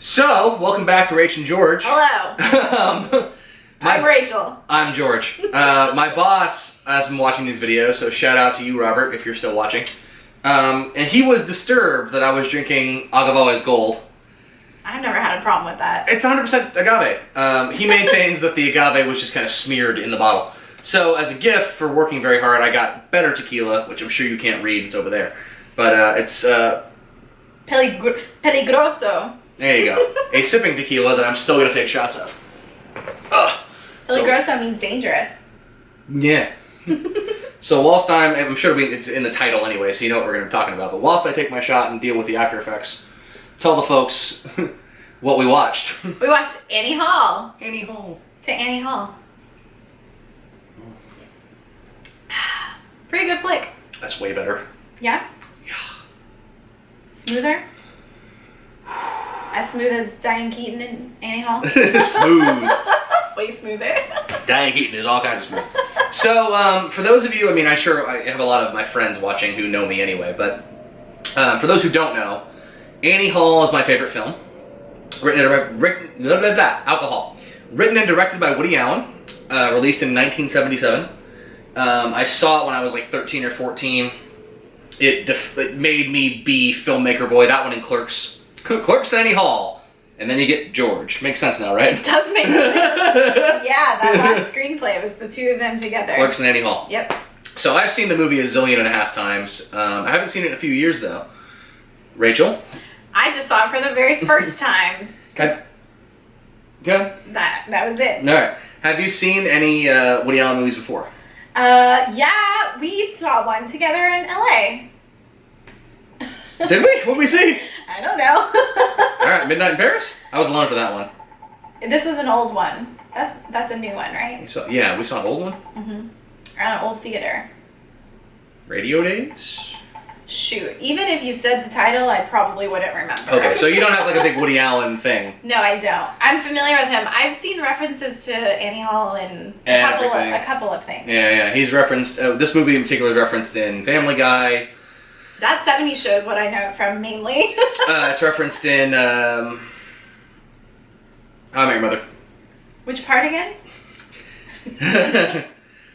So, welcome back to Rach and George. Hello. I'm Rachel. I'm George. My boss has been watching these videos, so shout out to you, Robert, if you're still watching. And he was disturbed that I was drinking Agave Gold. I've never had a problem with that. It's 100% agave. He maintains that the agave was just kind of smeared in the bottle. So, as a gift for working very hard, I got better tequila, which I'm sure you can't read, it's over there. But it's... Peligroso. There you go. A sipping tequila that I'm still going to take shots of. Peligroso means dangerous. Yeah. So whilst I'm sure it's in the title anyway, so you know what we're going to be talking about. But whilst I take my shot and deal with the after effects, tell the folks what we watched. We watched Annie Hall. Annie Hall. To Annie Hall. Pretty good flick. That's way better. Yeah? Yeah. Smoother? As smooth as Diane Keaton in Annie Hall? Smooth. Way smoother. Diane Keaton is all kinds of smooth. So, for those of you, I have a lot of my friends watching who know me anyway, but for those who don't know, Annie Hall is my favorite film. Written and directed by Woody Allen, released in 1977. I saw it when I was like 13 or 14. It made me be filmmaker boy. That one in Clerks. Clerks and Annie Hall. And then you get George. Makes sense now, right? It does make sense. Yeah, that last screenplay was the two of them together. Clerks and Annie Hall. Yep. So I've seen the movie a zillion and a half times. I haven't seen it in a few years, though. Rachel? I just saw it for the very first time. Okay. Good. That was it. All right. Have you seen any Woody Allen movies before? Yeah, we saw one together in LA. Did we? What did we see? I don't know. All right, Midnight in Paris? I was alone for that one. This is an old one. That's a new one, right? We saw an old one. Mm-hmm. At an old theater. Radio Days? Shoot, even if you said the title, I probably wouldn't remember. Okay, so you don't have like a big Woody Allen thing. No, I don't. I'm familiar with him. I've seen references to Annie Hall in a couple of things. Yeah. He's referenced, this movie in particular is referenced in Family Guy. That 70s show is what I know it from mainly. It's referenced in How I Met Your Mother. Which part again?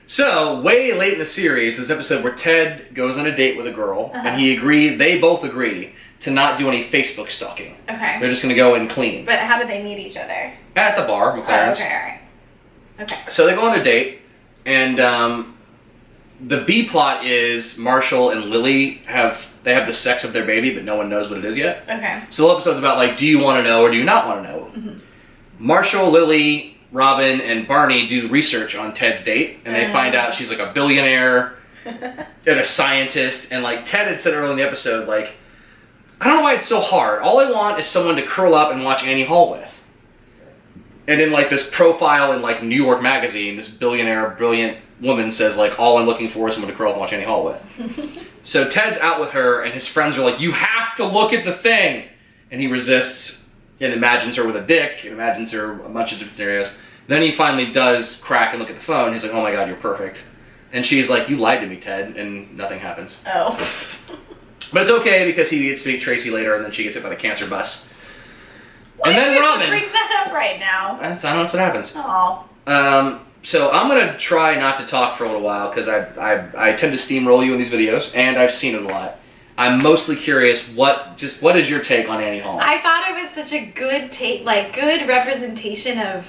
So, way late in the series, this episode where Ted goes on a date with a girl, and they both agree to not do any Facebook stalking. Okay. They're just going to go and clean. But how did they meet each other? At the bar, McLaren's. Oh, okay, alright. Okay. So they go on their date, and the B plot is Marshall and Lily have the sex of their baby, but no one knows what it is yet. Okay. So the whole episode's about, like, do you want to know or do you not want to know? Mm-hmm. Marshall, Lily, Robin, and Barney do research on Ted's date, and they find out she's like a billionaire and a scientist, and like Ted had said earlier in the episode, like, I don't know why it's so hard. All I want is someone to curl up and watch Annie Hall with. And in like this profile in like New York Magazine, this billionaire, brilliant woman says like, all I'm looking for is someone to curl up and watch Annie Hall with. So Ted's out with her, and his friends are like, you have to look at the thing! And he resists and imagines her with a dick, and imagines her a bunch of different scenarios. Then he finally does crack and look at the phone. He's like, oh my god, you're perfect. And she's like, you lied to me, Ted, and nothing happens. Oh. But it's okay because he gets to meet Tracy later, and then she gets hit by the cancer bus. Why and then did Robin. You bring that up right now? I don't know what happens. Oh. So I'm gonna try not to talk for a little while because I tend to steamroll you in these videos, and I've seen it a lot. I'm mostly curious, what is your take on Annie Hall? I thought it was such a good good representation of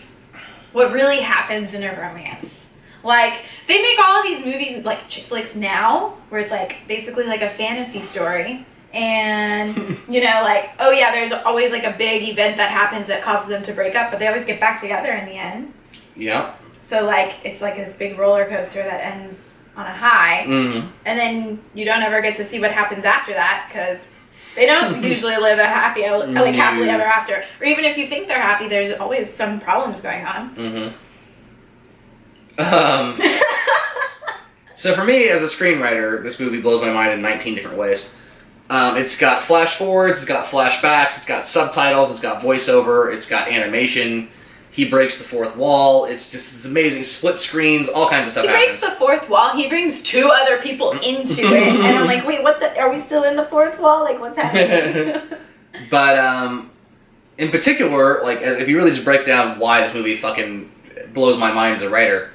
what really happens in a romance. Like, they make all of these movies, like chick flicks now, where it's like basically like a fantasy story. And, you know, like, oh yeah, there's always like a big event that happens that causes them to break up, but they always get back together in the end. Yeah. So like, it's like this big roller coaster that ends on a high, and then you don't ever get to see what happens after that, because they don't usually live a happily ever after. Or even if you think they're happy, there's always some problems going on. So for me, as a screenwriter, this movie blows my mind in 19 different ways. It's got flash forwards, it's got flashbacks, it's got subtitles, it's got voiceover, it's got animation. He breaks the fourth wall. It's amazing. Split screens, all kinds of stuff happens. He breaks the fourth wall. He brings two other people into it. And I'm like, wait, are we still in the fourth wall? Like, what's happening? But in particular, like, as if you really just break down why this movie fucking blows my mind as a writer,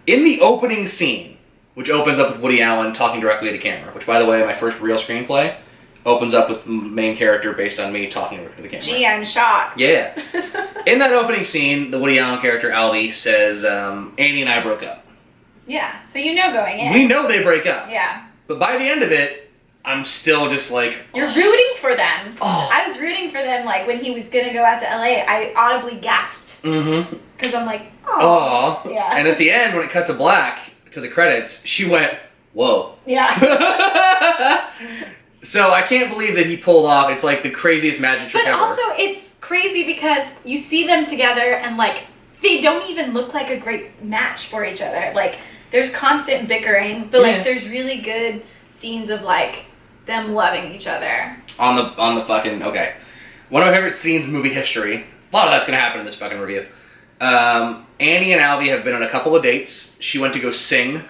in the opening scene, which opens up with Woody Allen talking directly to camera, which, by the way, my first real screenplay opens up with main character based on me talking directly to the camera. Gee, I'm shocked. Yeah. In that opening scene, the Woody Allen character, Albie, says, Annie and I broke up. Yeah, so you know going in. We know they break up. Yeah. But by the end of it, I'm still just like... You're rooting for them. Oh. I was rooting for them, like, when he was going to go out to LA, I audibly gasped. Mm-hmm. Because I'm like, oh. Yeah. And at the end, when it cut to black, to the credits, she went, whoa. Yeah. So I can't believe that he pulled off, it's like the craziest magic trick But ever. also, it's crazy because you see them together and, like, they don't even look like a great match for each other. Like, there's constant bickering, but, like, there's really good scenes of, like, them loving each other. On the fucking, okay. One of my favorite scenes in movie history, a lot of that's going to happen in this fucking review. Annie and Albie have been on a couple of dates. She went to go sing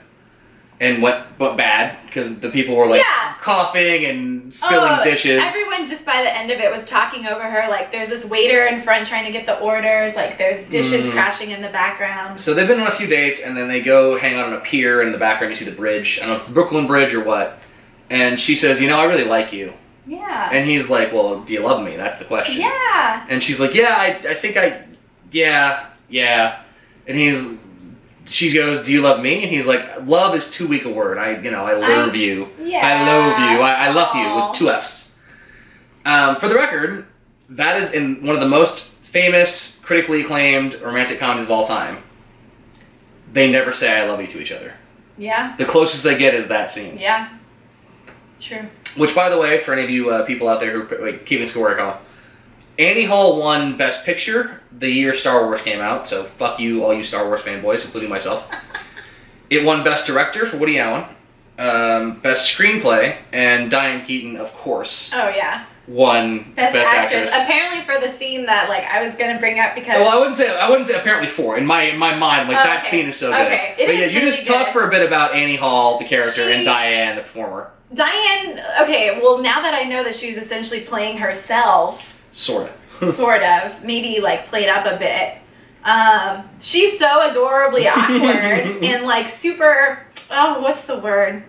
and went bad because the people were like coughing and spilling dishes. Everyone just by the end of it was talking over her. Like there's this waiter in front trying to get the orders. Like there's dishes crashing in the background. So they've been on a few dates and then they go hang out on a pier and in the background you see the bridge. I don't know if it's the Brooklyn Bridge or what. And she says, I really like you. Yeah. And he's like, well, do you love me? That's the question. Yeah. And she's like, yeah, I think yeah. And she goes, do you love me? And he's like, love is too weak a word. I love you. Yeah. I love you. I love you with 2 F's. For the record, that is in one of the most famous, critically acclaimed romantic comedies of all time. They never say I love you to each other. Yeah. The closest they get is that scene. Yeah. True. Which, by the way, for any of you people out there who keeping score at home, Annie Hall won Best Picture the year Star Wars came out, so fuck you, all you Star Wars fanboys, including myself. It won Best Director for Woody Allen, Best Screenplay, and Diane Keaton, of course. Oh, yeah. Won Best Actress. Apparently for the scene that I was gonna bring up because I wouldn't say apparently for. In my mind, that scene is so good. Okay. But yeah, you just talk for a bit about Annie Hall, the character, and Diane, the performer. Diane, okay, well now that I know that she's essentially playing herself. Sort of. Maybe played up a bit. She's so adorably awkward and super, what's the word?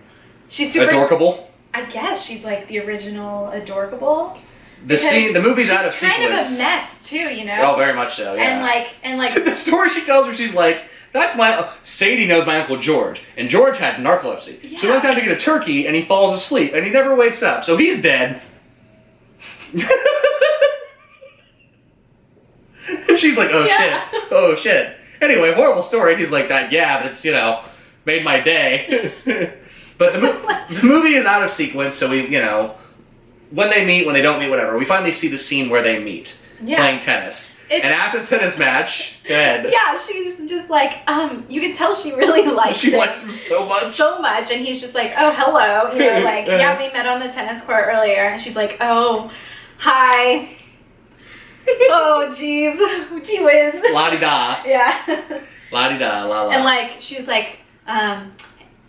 She's super... Adorkable? I guess she's the original adorkable. The movie's out of sequence. She's kind of a mess too, Oh, very much so, yeah. And the story she tells where she's like, Sadie knows my Uncle George, and George had narcolepsy. Yeah. So he went down to get a turkey, and he falls asleep, and he never wakes up, so he's dead. And she's like, oh shit. Anyway, horrible story, and he's like, but it's, made my day. But the movie is out of sequence, so we, when they meet, when they don't meet, whatever, we finally see the scene where they meet, playing tennis. And after the tennis match, go ahead. Yeah, she's just you can tell she really likes She likes him so much. So much, and he's just like, oh, hello. Yeah, we met on the tennis court earlier. And she's like, oh, hi. Oh, jeez. Gee whiz. La-di-da. Yeah. La-di-da, la-la. And she's like,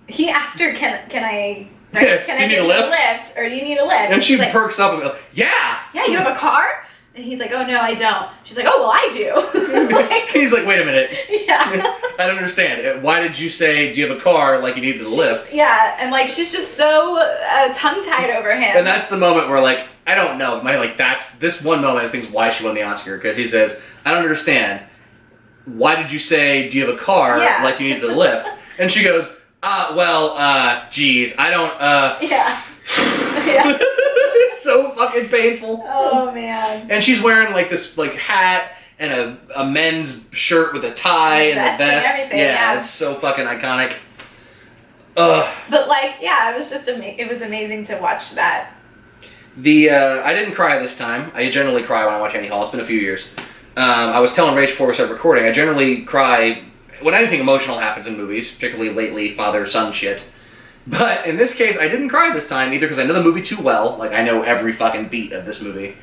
he asked her, can I need a lift? Or do you need a lift? And she perks up and goes, yeah. Yeah, you have a car? And he's like, oh, no, I don't. She's like, oh, well, I do. He's like, wait a minute. Yeah. I don't understand. Why did you say, do you have a car, like you needed a lift? Yeah, and she's just so tongue-tied over him. And that's the moment where, I don't know. That's this one moment I think is why she won the Oscar. Because he says, I don't understand. Why did you say, do you have a car, like you needed a lift? And she goes, geez, I don't, Yeah. Yeah. It's so fucking painful. Oh, man. And she's wearing, this, hat and a men's shirt with a tie and the vest. Yeah, it's so fucking iconic. Ugh. But, it was just it was amazing to watch that. I didn't cry this time. I generally cry when I watch Annie Hall. It's been a few years. I was telling Rach before we started recording, I generally cry when anything emotional happens in movies, particularly lately father-son shit. But in this case, I didn't cry this time, either because I know the movie too well, I know every fucking beat of this movie,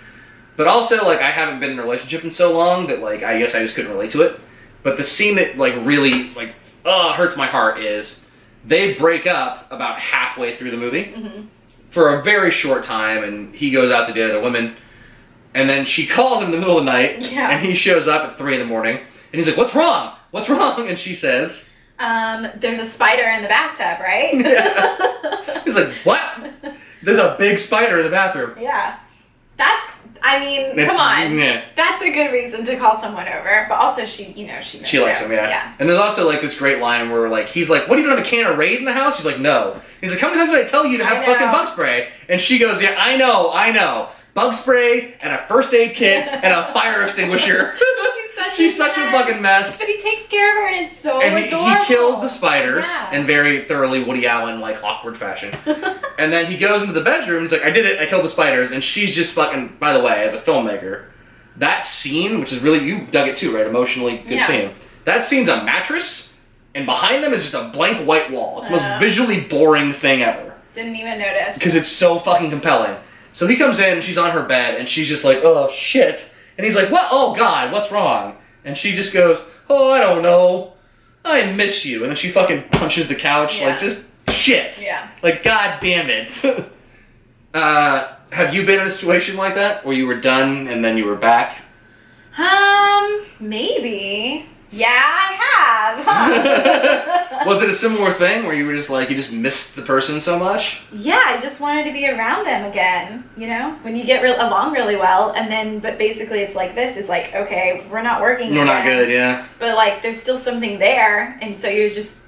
but also, I haven't been in a relationship in so long that, I guess I just couldn't relate to it. But the scene that, really, hurts my heart is they break up about halfway through the movie for a very short time, and he goes out to date other women, And then she calls him in the middle of the night, and he shows up at 3 a.m, and he's like, "What's wrong? What's wrong?" And she says, "There's a spider in the bathtub, right?" Yeah. He's like, "What? There's a big spider in the bathroom." Yeah. Come on. Yeah. That's a good reason to call someone over. But also she likes him, yeah. And there's also like this great line where like he's like, "What, do you don't have a can of Raid in the house?" She's like, "No." He's like, "How many times did I tell you to have fucking bug spray?" And she goes, "Yeah, I know. Bug spray and a first aid kit and a fire extinguisher." She's such a fucking mess. But he takes care of her and it's so adorable. He kills the spiders in very thoroughly Woody Allen, like, awkward fashion. And then he goes into the bedroom and he's like, "I did it, I killed the spiders." And she's just fucking, by the way, as a filmmaker, that scene, which is really, you dug it too, right? Emotionally good scene. That scene's a mattress, and behind them is just a blank white wall. It's the most visually boring thing ever. Didn't even notice. Because it's so fucking compelling. So he comes in, she's on her bed, and she's just like, "Oh, shit." And he's like, "What? Oh, God, what's wrong?" And she just goes, "Oh, I don't know. I miss you." And then she fucking punches the couch, like, just shit. Yeah. Like, God damn it. Have you been in a situation like that, where you were done and then you were back? Maybe. Yeah, I have. Was it a similar thing where you were just like, you just missed the person so much? Yeah, I just wanted to be around them again, you know? When you get along really well, and then, but basically it's like this, it's like, okay, we're not working We're not good, yeah. But like, there's still something there, and so you just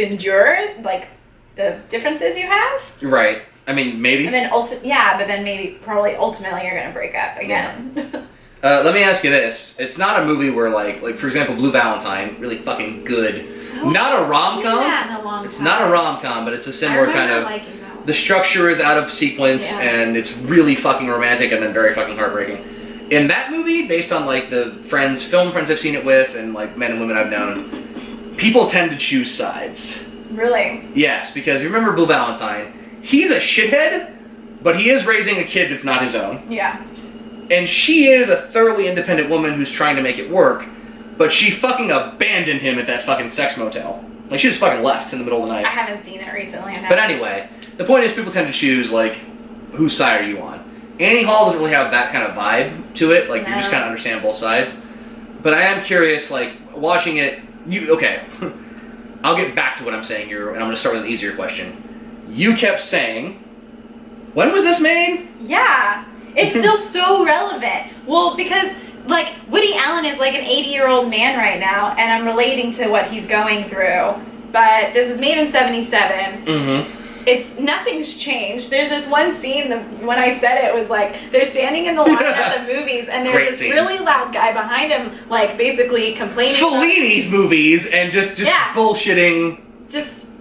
endure, like, the differences you have? Right. I mean, maybe. And then, but then maybe, probably, ultimately you're gonna break up again. Yeah. Let me ask you this. It's not a movie where, like for example, Blue Valentine, really fucking good. Not a rom-com. It's not a rom-com, but it's a similar kind of... The structure is out of sequence, and it's really fucking romantic and then very fucking heartbreaking. In that movie, based on, like, the film friends I've seen it with, and, like, men and women I've known, people tend to choose sides. Really? Yes, because you remember Blue Valentine, he's a shithead, but he is raising a kid that's not his own. Yeah. And she is a thoroughly independent woman who's trying to make it work, but she fucking abandoned him at that fucking sex motel. Like, she just fucking left in the middle of the night. I haven't seen it recently. But anyway, the point is people tend to choose, like, whose side are you on? Annie Hall doesn't really have that kind of vibe to it. Like, you just kind of understand both sides. But I am curious, like, watching it... Okay, I'll get back to what I'm saying here, and I'm going to start with an easier question. You kept saying... When was this made? Yeah. It's still so relevant. Well, because, like, Woody Allen is like an 80-year-old man right now, and I'm relating to what he's going through. But this was made in 1977. Mm-hmm. Nothing's changed. There's this one scene, when I said it was like, they're standing in the line at the movies, and there's this really loud guy behind him, like, basically complaining Fellini's movies, and just bullshitting.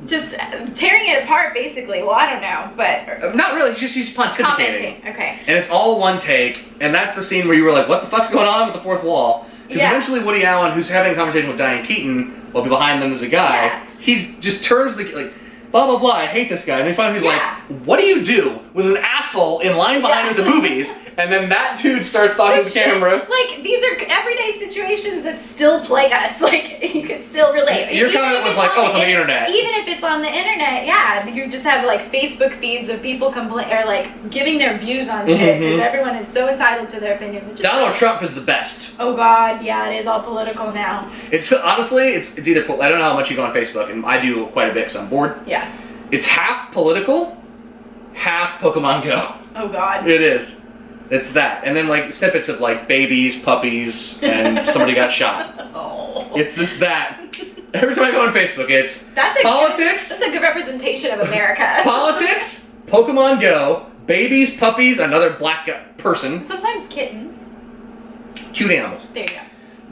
Just tearing it apart, basically. Well, I don't know, but... Not really, he's pontificating. Commenting, okay. And it's all one take, and that's the scene where you were like, what the fuck's going on with the fourth wall? Because eventually Woody Allen, who's having a conversation with Diane Keaton, while behind them there's a guy, he just turns like, blah, blah, blah, I hate this guy. And then finally he's like, what do you do with an asshole in line behind with the movies? And then that dude starts talking to the camera. Like, these are everyday situations that still plague us. Like, you can still relate. Your comment was like, it's on the internet. Even if it's on the internet, you just have, like, Facebook feeds of people like, giving their views on shit, because everyone is so entitled to their opinion. Donald Trump is the best. Oh, God, yeah, it is all political now. It's, honestly, it's either, I don't know how much you go on Facebook, and I do quite a bit because I'm bored. Yeah. It's half political, half Pokemon Go. Oh, God. It is. It's that. And then, like, snippets of, like, babies, puppies, and somebody got shot. Oh. It's that. Every time I go on Facebook, it's politics. That's a good representation of America. Politics, Pokemon Go, babies, puppies, another black person. Sometimes kittens. Cute animals. There you go.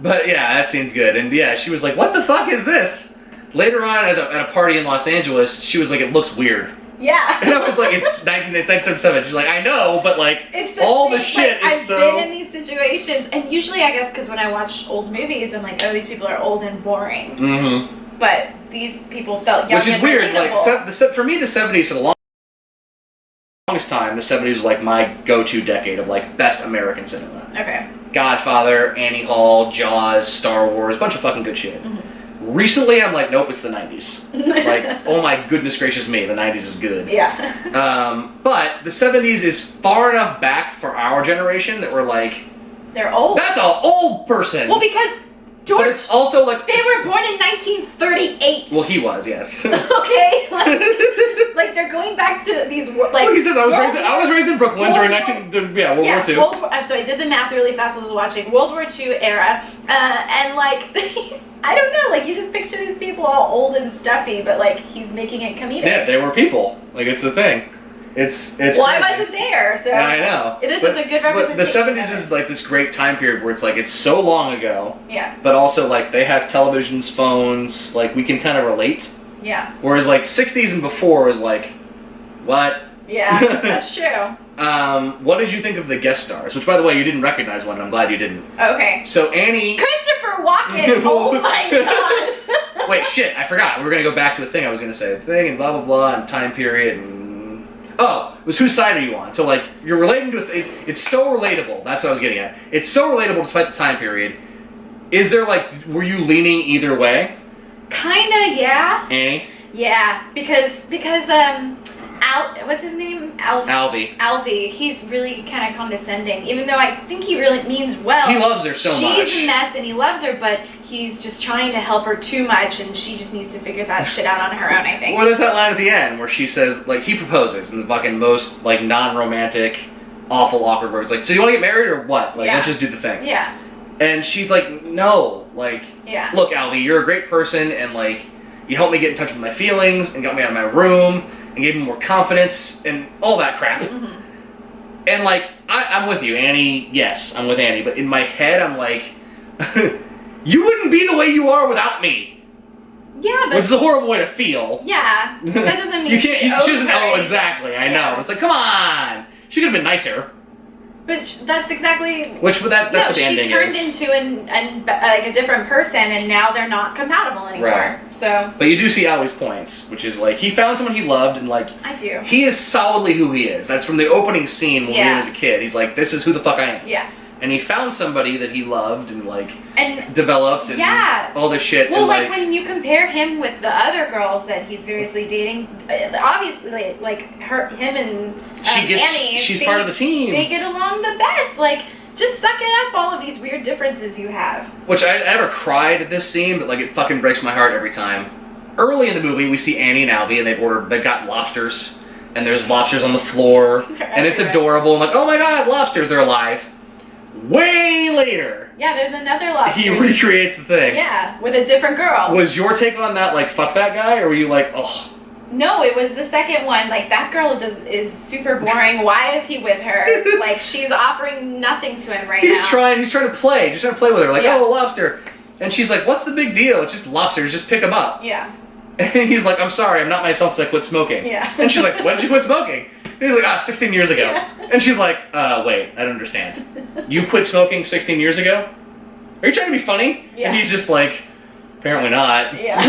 But, yeah, that scene's good. And, yeah, she was like, what the fuck is this? Later on at a party in Los Angeles, she was like, it looks weird. Yeah. And I was like, it's 1977. She's like, I know, but like, all the shit is so... I've been in these situations, and usually I guess because when I watch old movies, I'm like, oh, these people are old and boring. Mm-hmm. But these people felt young. Which is weird. Like, for me, the 70s, for the longest time, the 70s was like my go-to decade of like best American cinema. Okay. Godfather, Annie Hall, Jaws, Star Wars, bunch of fucking good shit. Mm-hmm. Recently, I'm like, nope, it's the 90s. Like, oh my goodness gracious me, the 90s is good. Yeah. But the 70s is far enough back for our generation that we're like, they're old. that's an old person. Well, because George, but it's also like they were born in 1938. Well, he was, yes. Okay, like they're going back to these like. Well, he says I was raised in Brooklyn during World War II. So I did the math really fast as I was watching World War II era, and like I don't know, like you just picture these people all old and stuffy, but like he's making it comedic. Yeah, they were people. Like it's the thing. It's. Well, I wasn't there, so I know. This is a good representation. But the 70s is like this great time period where it's like it's so long ago. Yeah. But also like they have televisions, phones, like we can kind of relate. Yeah. Whereas like 60s and before was like, what? Yeah, that's true. What did you think of the guest stars? Which, by the way, you didn't recognize one. I'm glad you didn't. Okay. So Annie. Christopher Walken. Oh my god. Wait, shit! I forgot. We were gonna go back to a thing I was gonna say. The thing and blah blah blah and time period and. Oh, it was whose side are you on? So like you're relating to it's so relatable. That's what I was getting at. It's so relatable despite the time period. Is there like were you leaning either way? Kinda, yeah. Annie? Yeah, because what's his name? Alvy. Alvy. He's really kind of condescending, even though I think he really means well. He loves her so much. She's a mess, and he loves her, but he's just trying to help her too much, and she just needs to figure that shit out on her own, I think. What is that line at the end where she says, like, he proposes in the fucking most, like, non-romantic, awful, awkward words. Like, so you want to get married or what? Like, let's just do the thing. Yeah. And she's like, no. Like, look, Alvy, you're a great person, and, like, you helped me get in touch with my feelings, and got me out of my room, and gave me more confidence, and all that crap. Mm-hmm. And, like, I'm with you, Annie. Yes, I'm with Annie. But in my head, I'm like, you wouldn't be the way you are without me. Yeah, but... Which is a horrible way to feel. Yeah, but that doesn't mean you can't. She doesn't. her Exactly. I know. It's like, come on. She could have been nicer. But that's exactly... That's what the ending is. She turned into like a different person, and now they're not compatible anymore. Right. So... But you do see Alvy's points, which is like, he found someone he loved, and like... I do. He is solidly who he is. That's from the opening scene when he was a kid. He's like, this is who the fuck I am. Yeah. And he found somebody that he loved and like developed and all this shit. Well, and, like when you compare him with the other girls that he's variously dating, obviously like him and Annie, she's part of the team. They get along the best. Like, just suck it up, all of these weird differences you have. Which I never cried at this scene, but like it fucking breaks my heart every time. Early in the movie, we see Annie and Alvy, and they've got lobsters, and there's lobsters on the floor, and it's adorable. And like, oh my god, lobsters, they're alive. Way later. Yeah, there's another lobster. He recreates the thing. Yeah, with a different girl. Was your take on that like, fuck that guy, or were you like, oh? No, it was the second one. Like, that girl is super boring. Why is he with her? Like, she's offering nothing to him right now. He's trying to play. Just trying to play with her. Like, oh, a lobster. And she's like, what's the big deal? It's just lobsters. Just pick them up. Yeah. And he's like, I'm sorry, I'm not myself, so I quit smoking. Yeah. And she's like, when did you quit smoking? And he's like, 16 years ago. Yeah. And she's like, wait, I don't understand. You quit smoking 16 years ago? Are you trying to be funny? Yeah. And he's just like, apparently not. Yeah.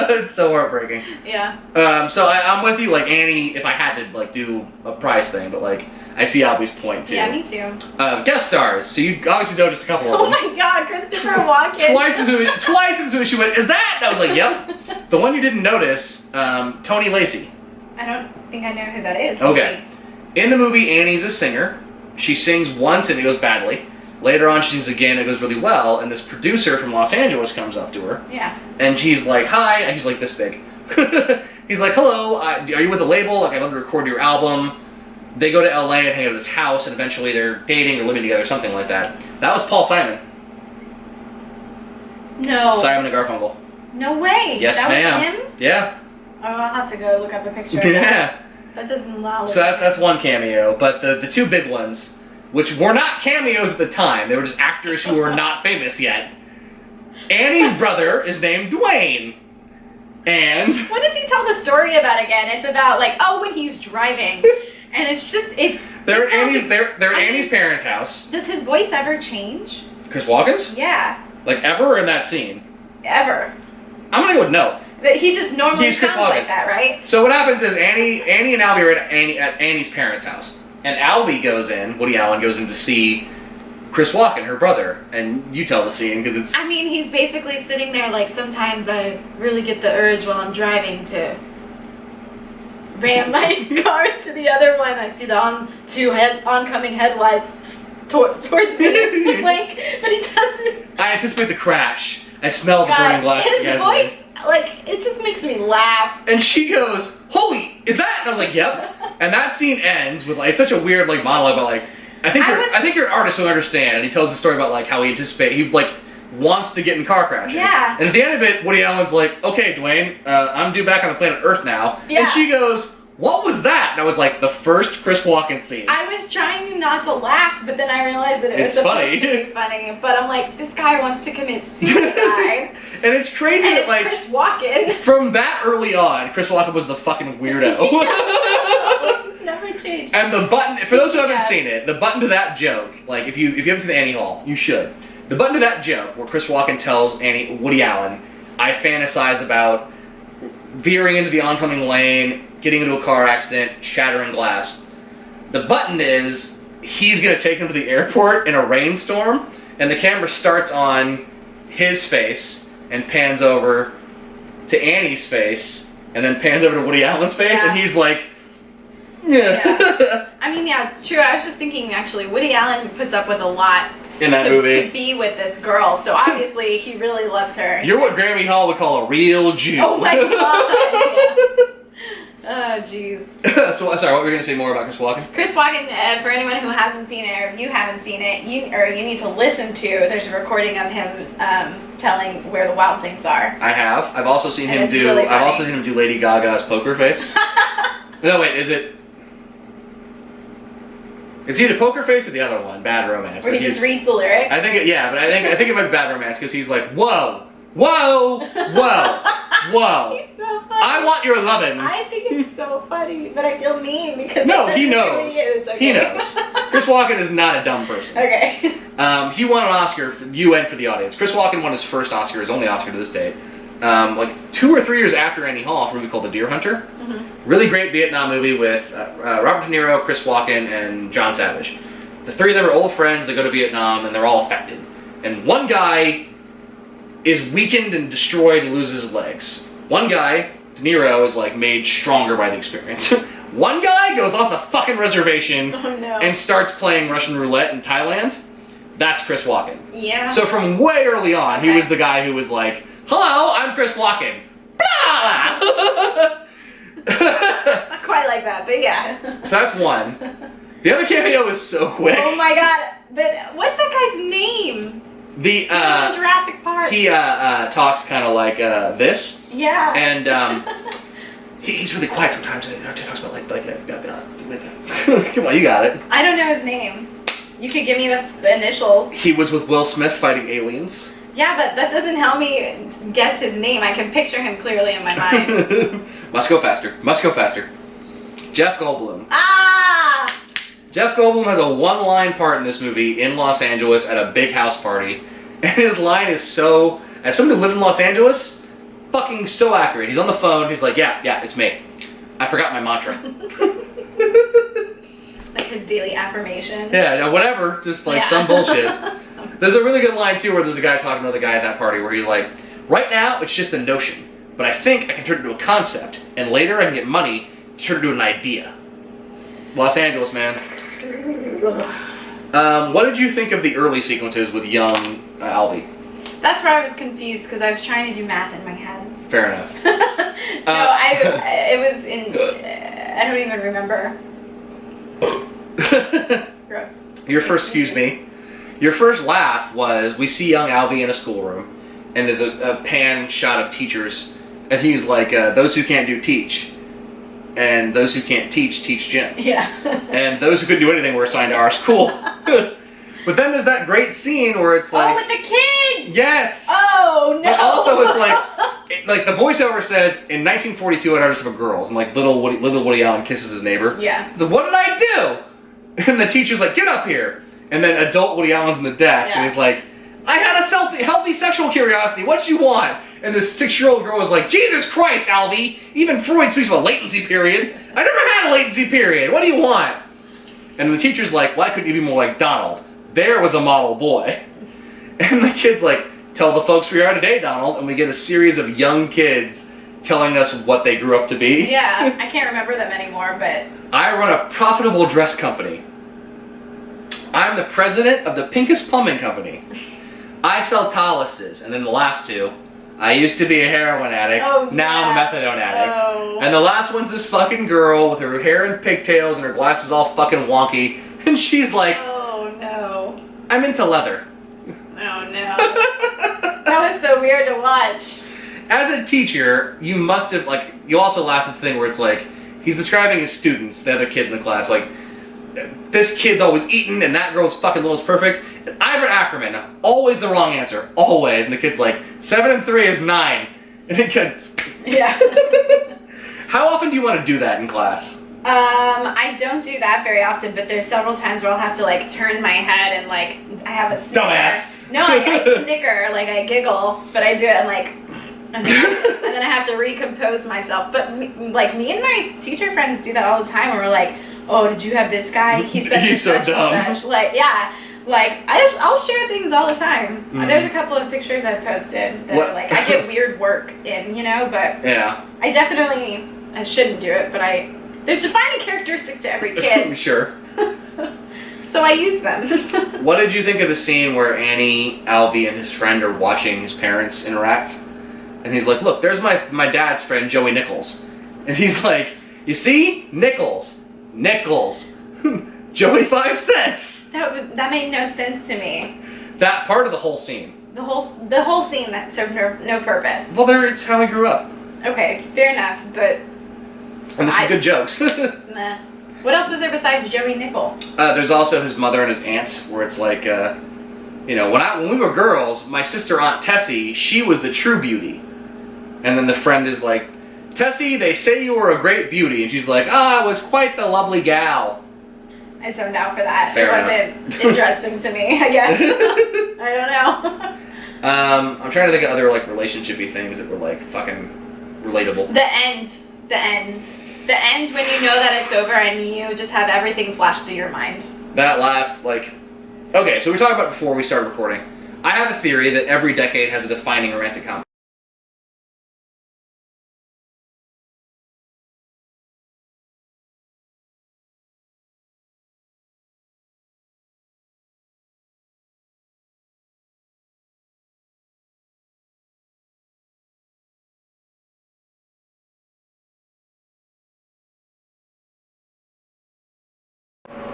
It's so heartbreaking. Yeah. So I'm with you, like, Annie, if I had to, like, do a prize thing, but, like, I see Alvy's point, too. Yeah, me too. Guest stars. So you obviously noticed a couple of them. Oh my god, Christopher Walken. Twice in the movie she went, is that? And I was like, yep. The one you didn't notice, Tony Lacey. I don't think I know who that is. Okay. In the movie, Annie's a singer. She sings once and it goes badly. Later on, she sings again and it goes really well. And this producer from Los Angeles comes up to her. Yeah. And she's like, hi. And he's like this big. He's like, hello, are you with a label? Like, I'd love to record your album. They go to LA and hang out at his house, and eventually they're dating or living together, something like that. That was Paul Simon. No. Simon and Garfunkel. No way. Yes, that ma'am. Was him? Yeah. Oh, I'll have to go look up a picture. Yeah. That doesn't look. So that's one cameo, but the two big ones, which were not cameos at the time, they were just actors who were not famous yet. Annie's brother is named Dwayne. And what does he tell the story about again? It's about like, when he's driving. And they're Annie's parents' house. Does his voice ever change? Chris Walken's? Yeah. Like ever or in that scene? Ever. I'm gonna go with no. But he just normally sounds like that, right? So what happens is Annie and Alvy are at Annie's parents' house. And Alvy goes in, Woody Allen goes in to see Chris Walken, her brother, and you tell the scene because it's... I mean, he's basically sitting there like, sometimes I really get the urge while I'm driving to ram my car into the other one. I see the oncoming headlights towards me, like, but he doesn't. I anticipate the crash. I smell the burning glass. His voice, like, it just makes me laugh. And she goes, "Holy, is that?" And I was like, "Yep." And that scene ends with like, it's such a weird like monologue about like, I think you're an artist who understand. And he tells the story about like how he like wants to get in car crashes. Yeah. And at the end of it, Woody Allen's like, "Okay, Dwayne, I'm due back on the planet Earth now." Yeah. And she goes, "What was that?" And I was like, the first Chris Walken scene. I was trying not to laugh, but then I realized that it was supposed to be funny. But I'm like, this guy wants to commit suicide. And it's crazy and that it's like Chris Walken. From that early on, Chris Walken was the fucking weirdo. It's never changed. And the button, for those who haven't seen it, the button to that joke, like if you haven't seen the Annie Hall, you should. The button to that joke where Chris Walken tells Woody Allen, "I fantasize about veering into the oncoming lane, getting into a car accident, shattering glass." The button is he's gonna take him to the airport in a rainstorm, and the camera starts on his face and pans over to Annie's face, and then pans over to Woody Allen's face, and he's like, yeah. I mean, yeah, true. I was just thinking, actually, Woody Allen puts up with a lot in that movie to be with this girl, so obviously he really loves her. You're what Grammy Hall would call a real Jew. Oh my god. Oh, jeez. So, sorry, what were you going to say more about Chris Walken? Chris Walken, for anyone who hasn't seen it, or if you haven't seen it, you need to listen to, there's a recording of him telling where the wild things are. I have. I've also seen him do, really I've also seen him do Lady Gaga's Poker Face. No, wait, is it? It's either Poker Face or the other one, Bad Romance. Where he just reads the lyrics? I think it might be Bad Romance, because he's like, whoa, whoa, whoa, whoa. He's so funny. I want your lovin'. I think it's so funny, but I feel mean because no, he knows. Okay. He knows. Chris Walken is not a dumb person. Okay. He won an Oscar for you and for the audience. Chris Walken won his first Oscar, his only Oscar to this date. Like 2 or 3 years after Annie Hall, for a movie called The Deer Hunter. Mm-hmm. Really great Vietnam movie with Robert De Niro, Chris Walken, and John Savage. The 3 of them are old friends. They go to Vietnam, and they're all affected. And one guy is weakened and destroyed and loses his legs. One guy, De Niro, is like made stronger by the experience. One guy goes off the fucking reservation and starts playing Russian roulette in Thailand. That's Chris Walken. Yeah. So from way early on, he was the guy who was like, "Hello, I'm Chris Walken." Blah! Not quite like that, but yeah. So that's one. The other cameo is so quick. Oh my god! But what's that guy's name? The in Jurassic Park. He talks kind of like this. Yeah. And he's really quiet sometimes. He talks about like come on, you got it. I don't know his name. You could give me the initials. He was with Will Smith fighting aliens. Yeah, but that doesn't help me guess his name. I can picture him clearly in my mind. Must go faster. Must go faster. Jeff Goldblum. Ah! Jeff Goldblum has a one-line part in this movie in Los Angeles at a big house party. And his line is so, as someone who lived in Los Angeles, fucking so accurate. He's on the phone, he's like, yeah, it's me. I forgot my mantra. Like his daily affirmation. Yeah, whatever, just like some bullshit. There's a really good line too where there's a guy talking to another guy at that party where he's like, "Right now it's just a notion, but I think I can turn it into a concept, and later I can get money to turn it into an idea." Los Angeles, man. What did you think of the early sequences with young Alvy? That's where I was confused because I was trying to do math in my head. Fair enough. It was in, I don't even remember. Gross. Your first laugh was, we see young Alvy in a schoolroom, and there's a pan shot of teachers, and he's like, "Those who can't do teach, and those who can't teach gym." Yeah. And those who couldn't do anything were assigned to our school. But then there's that great scene where it's like, oh, with the kids. Yes. Oh no. But also it's like the voiceover says, in 1942 I'd heard of girls, and like little Woody Allen kisses his neighbor. Yeah. So what did I do? And the teacher's like, "Get up here." And then adult Woody Allen's in the desk, and he's like, "I had a healthy sexual curiosity. What you want?" And this 6-year-old girl was like, "Jesus Christ, Alvy! Even Freud speaks of a latency period. I never had a latency period. What do you want?" And the teacher's like, "Why couldn't you be more like Donald? there was a model boy. And the kid's like, tell the folks we are today, Donald. And we get a series of young kids telling us what they grew up to be. Yeah, I can't remember them anymore, but... I run a profitable dress company. I'm the president of the Pincus Plumbing Company. I sell Taluses. And then the last two, I used to be a heroin addict. Oh, now I'm a yeah. methadone addict. Oh. And the last one's this fucking girl with her hair in pigtails and her glasses all fucking wonky. And she's like, Oh, no. I'm into leather. Oh, no. That was so weird to watch. As a teacher, you must have, like, you also laugh at the thing where it's like, he's describing his students, the other kids in the class, like, this kid's always eating and that girl's fucking little is perfect. And Ivan Ackerman, always the wrong answer, always. And the kid's like, 7 and 3 is 9. And the kid, Yeah. how often do you want to do that in class? I don't do that very often, but there's several times where I'll have to, like, turn my head and, like, I have a snicker. Dumbass. No, I snicker, like, I giggle, but I do it, I'm like... And then I have to recompose myself. But me and my teacher friends do that all the time where we're like, oh, did you have this guy? He's such He's so dumb. and such. Like, yeah. Like, I'll share things all the time. There's a couple of pictures I've posted that are like, I get weird work in, you know, but Yeah. I shouldn't do it, but there's defining characteristics to every kid. Sure. So I use them. What did you think of the scene where Annie, Alvy, and his friend are watching his parents interact? And he's like, look, there's my dad's friend, Joey Nichols. And he's like, you see? Nichols. Joey 5 cents. That made no sense to me. That part of the whole scene. The whole scene that served no purpose. Well, it's how he grew up. Okay, fair enough, but... And there's some good jokes. Nah. What else was there besides Joey Nickel? There's also his mother and his aunts, where it's like, you know, when we were girls, my sister Aunt Tessie, she was the true beauty. And then the friend is like, Tessie, they say you were a great beauty. And she's like, I was quite the lovely gal. I zoned out for that. Fair it wasn't interesting to me, I guess. I don't know. I'm trying to think of other, like, relationship-y things that were, like, fucking relatable. The end when you know that it's over and you just have everything flash through your mind. That last, like... Okay, so we talked about before we started recording. I have a theory that every decade has a defining romantic comedy.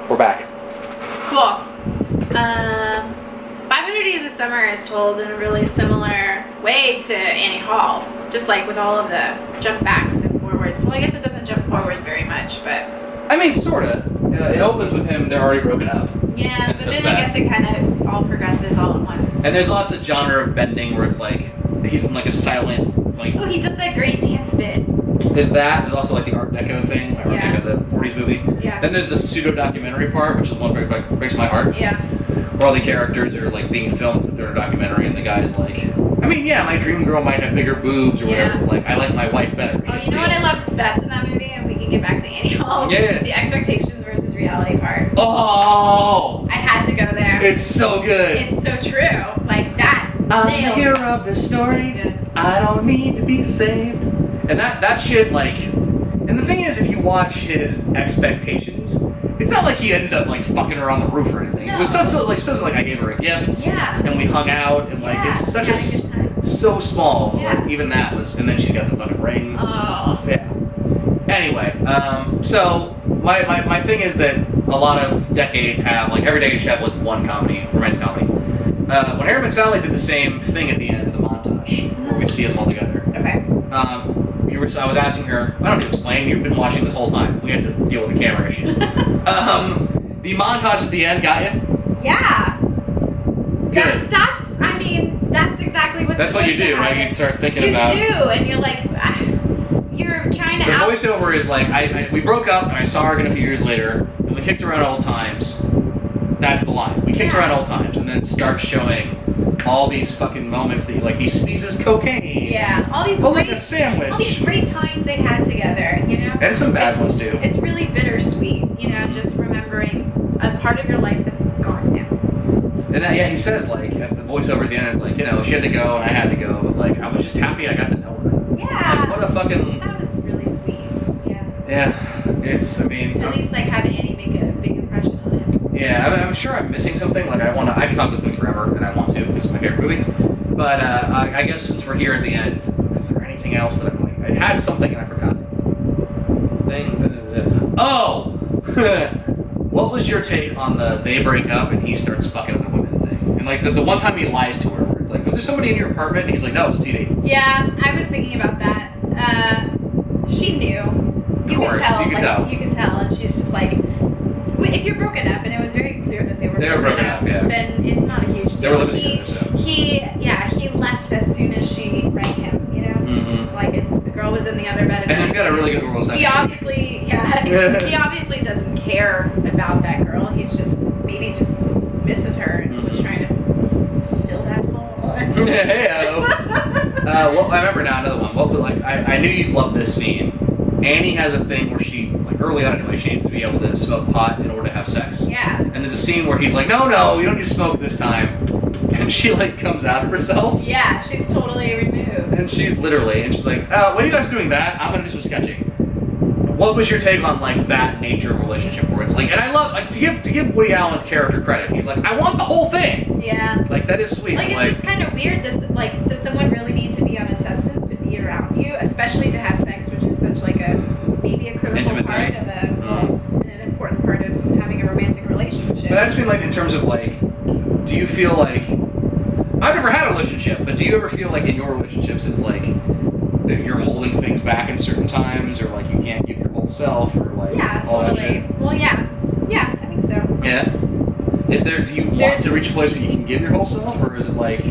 We're back. Cool. 500 Days of Summer is told in a really similar way to Annie Hall, just like with all of the jump backs and forwards. Well, I guess it doesn't jump forward very much, but... I mean, sorta. It opens with him, they're already broken up. Yeah, but then I guess it kind of all progresses all at once. And there's lots of genre bending where it's like, he's in like a silent, like... Oh, he does that great dance bit. There's that, there's also like the Art Deco thing, like Art Deco, the 40s movie. Yeah. Then there's the pseudo-documentary part, which is one that breaks my heart. Yeah. Where all the characters are like being filmed through a documentary and the guy's like, I mean, yeah, my dream girl might have bigger boobs or whatever, but like, I like my wife better. Oh, you know what I loved best in that movie? And we can get back to Annie Hall. Yeah. The expectations versus reality part. Oh! I had to go there. It's so good. It's so true. Like that. I'm the nailed. hero of the story. So good. I don't need to be saved. And that shit, like... And the thing is, if you watch his expectations, it's not like he ended up, like, fucking her on the roof or anything. No. It was so like, I gave her a gift. Yeah. And we hung out, and, like, Yeah, it's such we had a good time. so small. Yeah. Like, even that was... And then she got the fucking ring. Oh. Yeah. Anyway, so my thing is that a lot of decades have, like, every decade should have, like, one comedy, romantic comedy. When Harry and Sally did the same thing at the end of the montage, where we see them all together. Okay. I was asking her, I don't need to explain, you've been watching this whole time. We had to deal with the camera issues. The montage at the end got you? Yeah. Good. That's exactly what. That's what you do, right? You start thinking about... You do, and you're like, you're trying to The voiceover is like, we broke up, and I saw her again a few years later, and we kicked around old times. That's the line. We kicked around old times, and then start showing all these fucking moments that he sneezes cocaine. Yeah, all these like a sandwich. All these great times they had together, you know? And some bad ones too. It's really bittersweet, you know, just remembering a part of your life that's gone now. And then, yeah, he says, like, the voiceover at the end is like, you know, she had to go and I had to go, but, like, I was just happy I got to know her. Yeah. Like, what a fucking... That was really sweet. Yeah. Yeah, it's, I mean... To at least, like, have Annie make a big impression on him. Yeah, I'm sure I'm missing something. Like, I can talk this movie forever, and I want to, because it's my favorite movie. But, I guess since we're here at the end, is there anything else that I'm like, I had something and I forgot it. Oh! What was your take on the they break up and he starts fucking other women thing? And, like, the one time he lies to her, where it's like, was there somebody in your apartment? And he's like, no, it was CD. Yeah, I was thinking about that. She knew. Of course, you could tell. You can tell, and she's just like, if you're broken up, and it was very clear that they were broken up, yeah. Then it's not a huge deal. They were living together, so. He left as soon as she rang him, you know? Mm-hmm. Like, the girl was in the other bed. And he's got a really good oral sex. He obviously doesn't care about that girl. He's just, maybe just misses her and was trying to fill that hole. Well, I remember now another one. What was, like, I knew you'd love this scene. Annie has a thing where she, like, early on anyway, she needs to be able to smoke pot in order to have sex. Yeah. And there's a scene where he's like, no, you don't need to smoke this time. And she, like, comes out of herself. Yeah, she's totally removed. And she's like, why are you guys doing that? I'm gonna do some sketching. What was your take on, like, that nature of relationship where it's like, and I love, like, to give Woody Allen's character credit, he's like, I want the whole thing. Yeah. Like, that is sweet. Like, it's just kind of weird. Does someone really need to be on a substance to be around you, especially to have sex, which is such like maybe a critical intimate part thing. Of an important part of having a romantic relationship. But I just mean, like, in terms of, like, do you feel like, I've never had a relationship, but do you ever feel like in your relationships it's like that you're holding things back in certain times, or like you can't give your whole self, or like all totally. that shit? Well, yeah, I think so. Yeah. Do you want to reach a place where you can give your whole self, or is it like,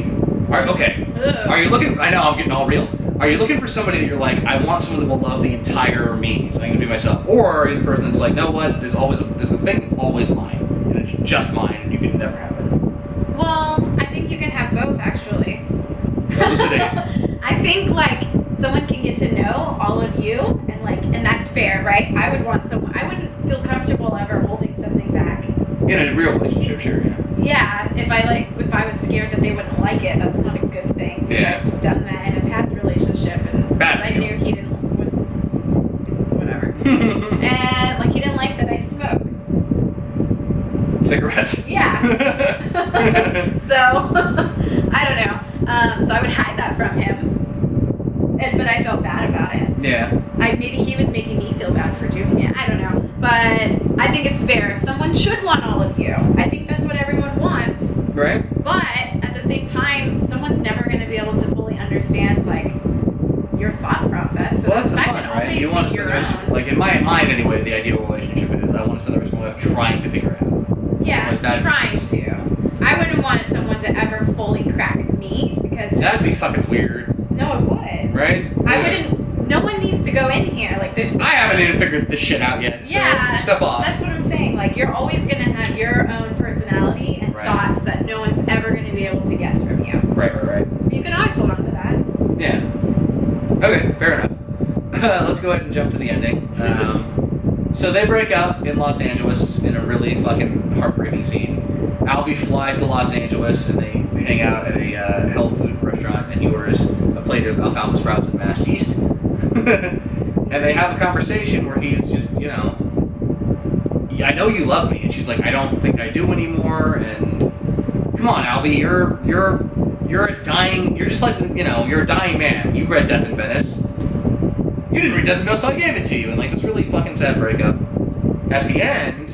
are you looking? I know I'm getting all real. Are you looking for somebody that you're like, I want someone that will love the entire me, so I'm gonna be myself, or are you the person that's like, no, what? There's a thing that's always mine, and it's just mine, and you can never have it. Well, I think you can have both, actually. I think, like, someone can get to know all of you, and that's fair, right? I wouldn't feel comfortable ever holding something back. In a real relationship, sure, yeah. Yeah, if I was scared that they wouldn't like it, that's not a good thing. Yeah. I've done that in a past relationship, and I knew he didn't, whatever. And, like, he didn't like that I smoked. Cigarettes? Yeah. So, I don't know. So I would hide that from him. But I felt bad about it. Yeah. Maybe he was making me feel bad for doing it. I don't know. But I think it's fair. If someone should want all of you, I think that's what everyone wants. Right. But at the same time, someone's never going to be able to fully understand, like, your thought process. So well, that's the that fun, can right? You want to spend the rest, like, in my mind anyway, the ideal relationship is I want to spend the rest of my life trying to figure it out. Yeah, like trying to. I wouldn't want someone to ever fully crack me, because... That'd be fucking weird. No, it would. Right? I wouldn't... No one needs to go in here. Like, there's... I haven't even figured this shit out yet, so step off. That's what I'm saying. Like, you're always going to have your own personality and thoughts that no one's ever going to be able to guess from you. Right. So you can always hold on to that. Yeah. Okay, fair enough. Let's go ahead and jump to the ending. So they break up in Los Angeles in a really fucking heartbreaking scene. Alvy flies to Los Angeles and they hang out at a health food restaurant, and he orders a plate of alfalfa sprouts and mashed yeast. And they have a conversation where he's just, you know, I know you love me, and she's like, I don't think I do anymore. And come on, Alvy, you're a dying, you're just like, you know, you're a dying man. You read Death in Venice. You didn't read Death in Venice, so I gave it to you. And like this really fucking sad breakup. At the end,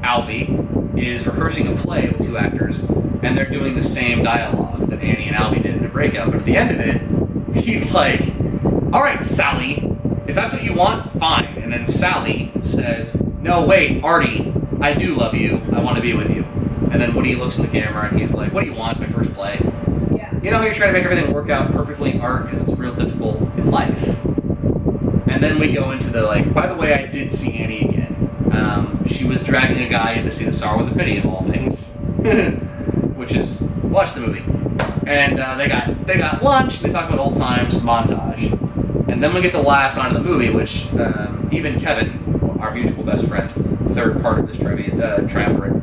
Alvy is rehearsing a play with two actors, and they're doing the same dialogue that Annie and Alvy did in the breakup. But at the end of it, he's like, all right, Sally, if that's what you want, fine. And then Sally says, no, wait, Artie, I do love you. I want to be with you. And then Woody looks in the camera and he's like, what do you want? It's my first play. Yeah. You know how you're trying to make everything work out perfectly in art because it's real difficult in life. And then we go into the, like, by the way, I did see Annie again. She was dragging a guy in to see The Sorrow and the Pity of all things. Which is, watch the movie. And they got lunch, they talk about old times, montage. And then we get the last line of the movie, which even Kevin, our mutual best friend, third part of this triumvirate,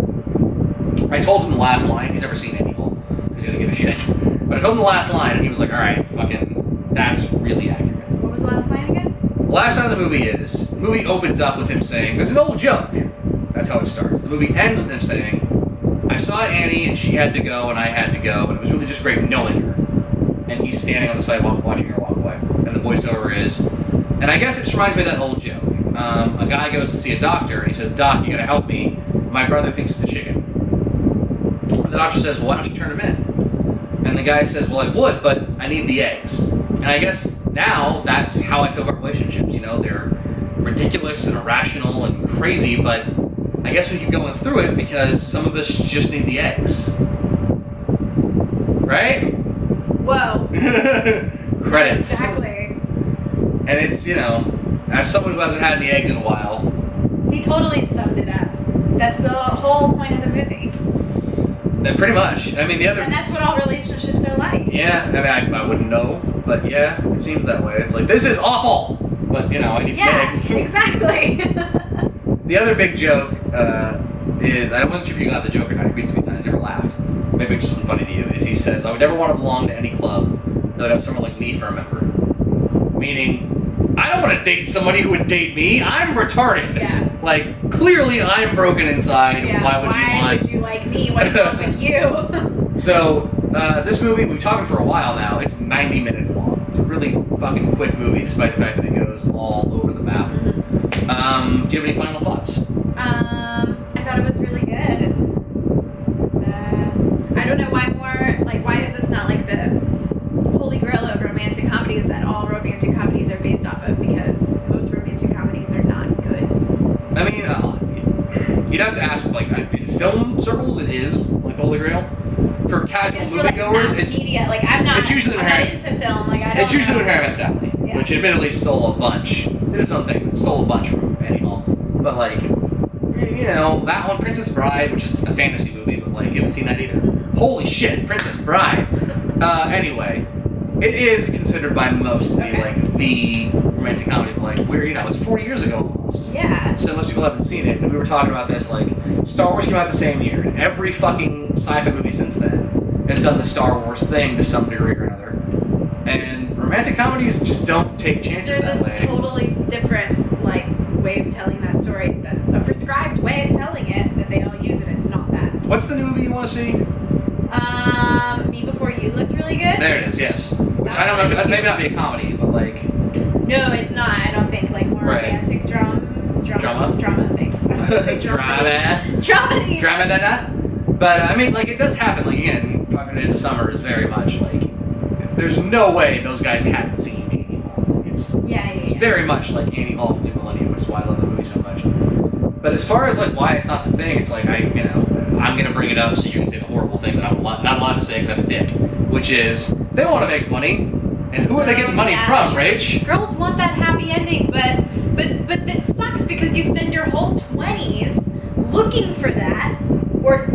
I told him the last line. He's never seen Annie Hall because he doesn't give a shit. But I told him the last line, and he was like, "All right, fucking, that's really accurate." What was the last line again? The last line of the movie is, the movie opens up with him saying, "There's an old joke." That's how it starts. The movie ends with him saying, "I saw Annie and she had to go and I had to go, and it was really just great knowing her." And he's standing on the sidewalk watching her walk away. And the voiceover is, and I guess it just reminds me of that old joke. A guy goes to see a doctor and he says, "Doc, you gotta help me. My brother thinks it's a chicken." And the doctor says, "Well, why don't you turn him in?" And the guy says, "Well, I would, but I need the eggs." And I guess now that's how I feel about relationships. You know, they're ridiculous and irrational and crazy, but I guess we keep going through it because some of us just need the eggs. Right? Whoa. Credits. Exactly. And it's, you know, as someone who hasn't had any eggs in a while. He totally summed it up. That's the whole point of the movie. Then pretty much. I mean, the other. And that's what all relationships are like. Yeah, I mean, I wouldn't know, but yeah, it seems that way. It's like, this is awful, but you know, I need some eggs. Exactly. The other big joke is, I wasn't sure if you got the joke or not. He reads me times, never laughed. Maybe it just wasn't funny to you. Is he says, "I would never want to belong to any club that would have someone like me for a member." Meaning, I don't want to date somebody who would date me. I'm retarded. Yeah. Like, clearly I'm broken inside. Yeah. Why would you want? Would you like me? What's wrong with you? So, this movie, we've talked about for a while now. It's 90 minutes long. It's a really fucking quick movie, despite the fact that it goes all over the map. Mm-hmm. Do you have any final thoughts? I thought it was really good. I don't know why why is this not like the holy grail of romantic comedies that all romantic comedies are based off of, because most romantic comedies are not good. I mean, you'd have to ask, like, in film circles, it is, like, the holy grail. For casual moviegoers, it's media. Like, I'm not into film. Like, I don't It's usually Inherent Sally, which admittedly stole a bunch. Did its own thing, but stole a bunch from Annie Hall. But, like, you know, that one, Princess Bride, which is a fantasy movie, but, like, you haven't seen that either. Holy shit, Princess Bride! Anyway, it is considered by most to be, like, the romantic comedy, but, like, we're, you know, it's 40 years ago almost. Yeah. So most people haven't seen it, and we were talking about this, like, Star Wars came out the same year, and every fucking sci-fi movie since then has done the Star Wars thing to some degree or another. And romantic comedies just don't take chances that way. There's a totally different, like, way of telling that story, a prescribed way of telling it that they all use, and it's not that. What's the new movie you want to see? Me Before You looked really good. There it is, yes. Which I don't know, if maybe not be a comedy, but like... No, it's not, I don't think, like, more romantic drama, thanks. Drama. But, I mean, like, it does happen, like, again, 500 Days of Summer is very much, like, there's no way those guys hadn't seen Annie Hall. It's very much like Annie Hall from the Millennium, which is why I love the movie so much. But as far as, like, why it's not the thing, it's like, I'm going to bring it up so you can say the horrible thing that I'm not allowed to say because I'm a dick, which is, they want to make money, and who are they getting money from, Rach? Girls want that happy ending, but it sucks because you spend your whole 20s looking for that, or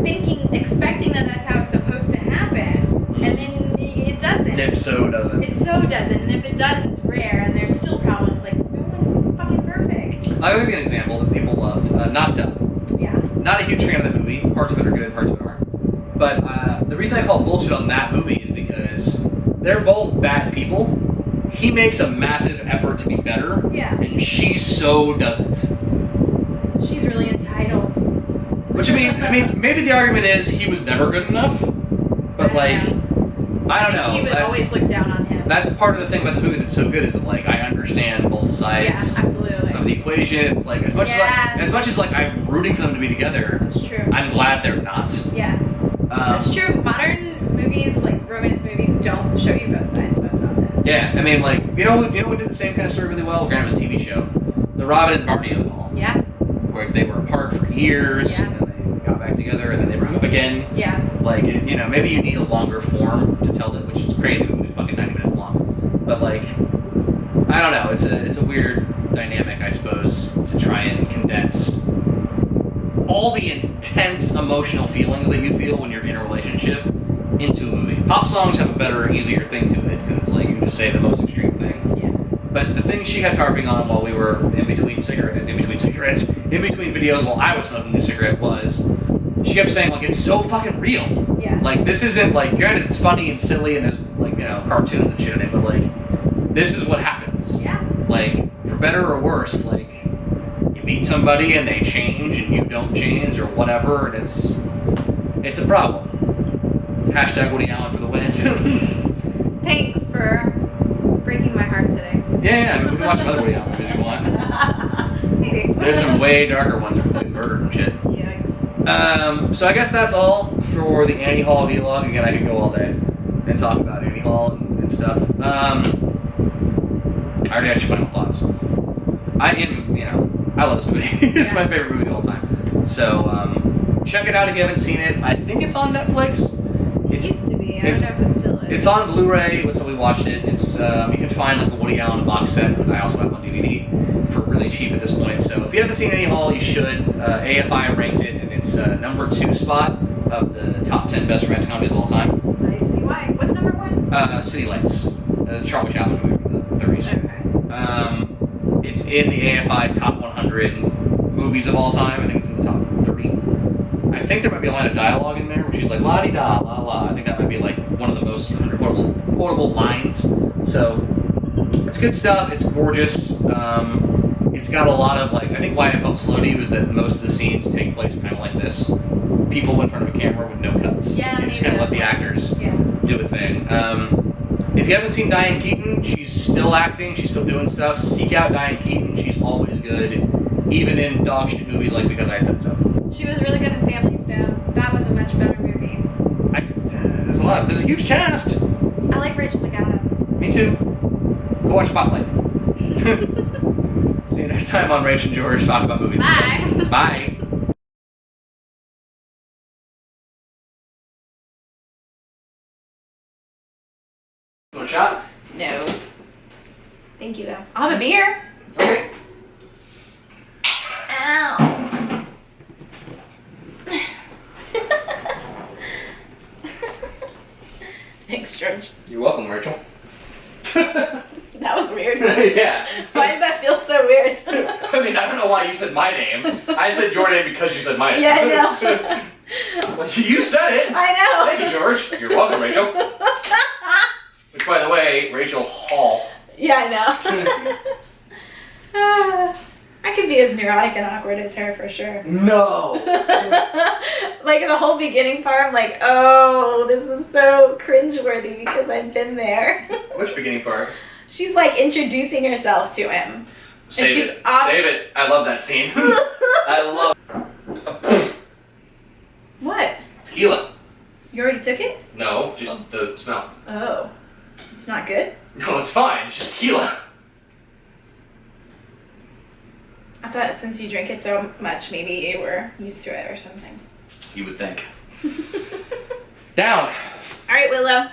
expecting that that's how it's supposed to happen, and then it doesn't. It so doesn't. It so doesn't, and if it does, it's rare, and there's still problems, like, no one's fucking perfect. I'll give you an example that people loved, Knocked Up. Yeah. Not a huge fan of the movie. Parts of it are good, parts of it aren't. But the reason I call bullshit on that movie is because they're both bad people. He makes a massive effort to be better, and she so doesn't. She's really entitled. Which I mean, maybe the argument is he was never good enough, but I don't know. She would always look down on him. That's part of the thing about this movie that's so good is that, like, I understand both sides of the equation. It's like as much as I'm rooting for them to be together. That's true. I'm glad they're not. Yeah. That's true. Modern movies, like romance movies, don't show you both sides most often. Yeah, I mean, like, you know who did the same kind of story really well? Granted, it was a TV show, the Robin and Barney of it all. Yeah. Where they were apart for years, and then they got back together, and then they broke up again. Yeah. Like, you know, maybe you need a longer form to tell it, which is crazy. The movie's fucking 90 minutes long, but like, I don't know. It's a weird dynamic, I suppose, to try and condense all the intense emotional feelings that you feel when you're in a relationship into a movie. Pop songs have a better, easier thing to it, because it's like you can just say the most extreme thing. Yeah. But the thing she kept harping on while we were in between videos while I was smoking a cigarette was, she kept saying, like, it's so fucking real. Yeah. Like, this isn't, like, granted, it's funny and silly and there's, like, you know, cartoons and shit in it, but, like, this is what happens. Yeah. Like, for better or worse, like, you meet somebody and they change and you don't change or whatever, and it's a problem. Hashtag Woody Allen for the win. Thanks for breaking my heart today. Yeah, I mean, we can watch some other Woody Allen movies if you want. Maybe. There's some way darker ones where people get murdered and shit. Yikes. So I guess that's all for the Annie Hall vlog. Again, I could go all day and talk about Annie Hall and stuff. I already asked your final thoughts. I love this movie. It's my favorite movie of all time. So check it out if you haven't seen it. I think it's on Netflix. It used to be. I don't know if it still is. It's on Blu-ray, so we watched it. It's you can find like a Woody Allen box set, but I also have it on DVD for really cheap at this point. So if you haven't seen Annie Hall, you should. AFI ranked it, and it's number 2 spot of the top 10 best romantic comedies of all time. I see why. What's number 1? City Lights, the Charlie Chaplin movie from the 30s. Okay. It's in the AFI top 100 movies of all time. I think it's in the top 30. I think there might be a line of dialogue in there where she's like la-di-da, la-la. I think that might be like one of the most quotable lines. So it's good stuff. It's gorgeous. It's got a lot of, like, I think why I felt slow to you is that most of the scenes take place kind of like this. People in front of a camera with no cuts. Yeah, You just kind of let the actors do a thing. If you haven't seen Diane Keaton, she's still acting, she's still doing stuff. Seek out Diane Keaton, she's always good, even in dog shit movies like Because I Said So. She was really good in Family Stone. That was a much better movie. There's a huge cast. I like Rachel McAdams. Me too. Go watch Spotlight. See you next time on Rach and George talk about movies. Bye. Bye. Want a shot? No. Thank you, though. I'll have a beer. Okay. Ow. Thanks, George. You're welcome, Rachel. That was weird. Yeah. Why did that feel so weird? I mean, I don't know why you said my name. I said your name because you said my name. Yeah, I know. Well, you said it. I know. Thank you, George. You're welcome, Rachel. Which, by the way, Rachel Hall. Yeah, I know. I could be as neurotic and awkward as her for sure. No. Like in the whole beginning part, I'm like, oh, this is so cringeworthy because I've been there. Which beginning part? She's like introducing herself to him. Save she's it. Save it. I love that scene. I love. What? Tequila. You already took it? No, just the smell. Oh. It's not good? No, it's fine. It's just tequila. I thought since you drink it so much, maybe you were used to it or something. You would think. Down. All right, Willow.